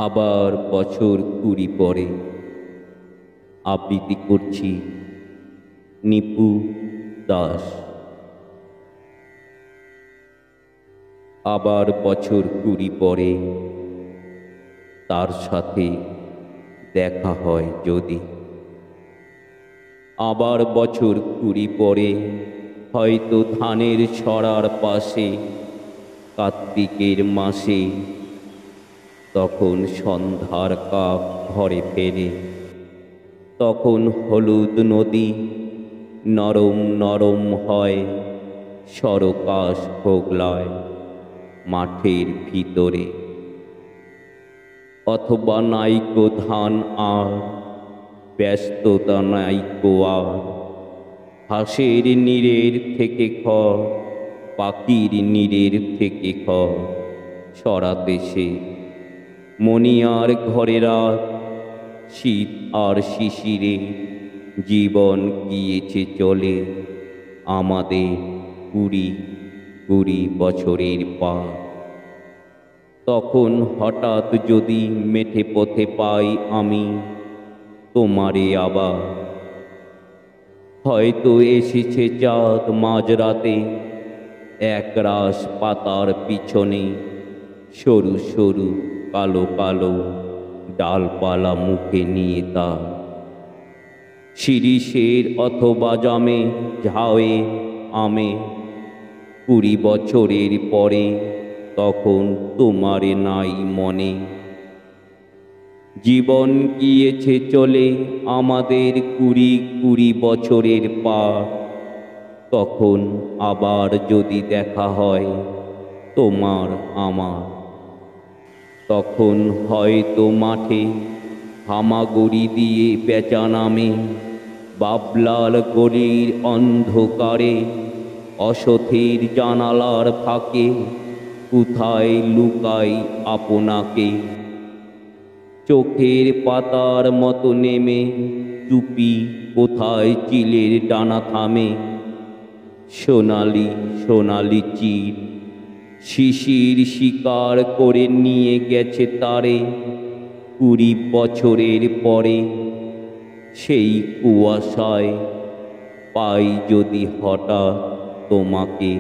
আবার বছর 20 পরে আবৃত্তি করছি নিপু দাস। আবার বছর 20 পরে তার সাথে দেখা হয় যদি, আবার বছর 20 পরে হয়তো ধানের ছড়ার পাশে কার্তিকের মাসে, তখন সন্ধ্যার কাক ঘরে ফেরে, তখন হলুদ নদী নরম নরম হয় সরকাশ হোগলায় মাঠের ভিতরে। অথবা নাইকো ধান আর ব্যস্ততা নাইকো আর, হাঁসের নীড়ের থেকে খড় পাখির নীড়ের থেকে খড় সরাতে সে মনিয়ার ঘরে রাত, শীত আর শিশিরে জীবন গিয়েছে চলে আমাদের 20 বছরের পার। তখন হঠাৎ যদি মেঠে পথে পাই আমি তোমারে আবার, হয়তো এসেছে চাঁদ মাঝরাতে একরাশ পাতার পিছনে, সরু সরু কালো কালো ডালপালা মুখে নিয়ে তার, শিরিষের অথবা জামে ঝাউয়ে আমে 20 বছরের পরে তখন তোমারে নাই মনে। জীবন গিয়েছে চলে আমাদের 20 বছরের পার। তখন আবার যদি দেখা হয় তোমার আমার, তখন হয়তো মাঠে হামাগুড়ি দিয়ে পেঁচা নামে, বাবলার গলির অন্ধকারে অসথের জানালার ফাঁকে কোথায় লুকাই আপনাকে। চোখের পাতার মতো নেমে চুপি কোথায় চিলের ডানা থামে, সোনালি সোনালি চিল শিশির শিকার করে নিয়ে গেছে তারে 20 বছরের পরে। সেই কুয়াশায় পাই যদি হঠাৎ তোমাকে।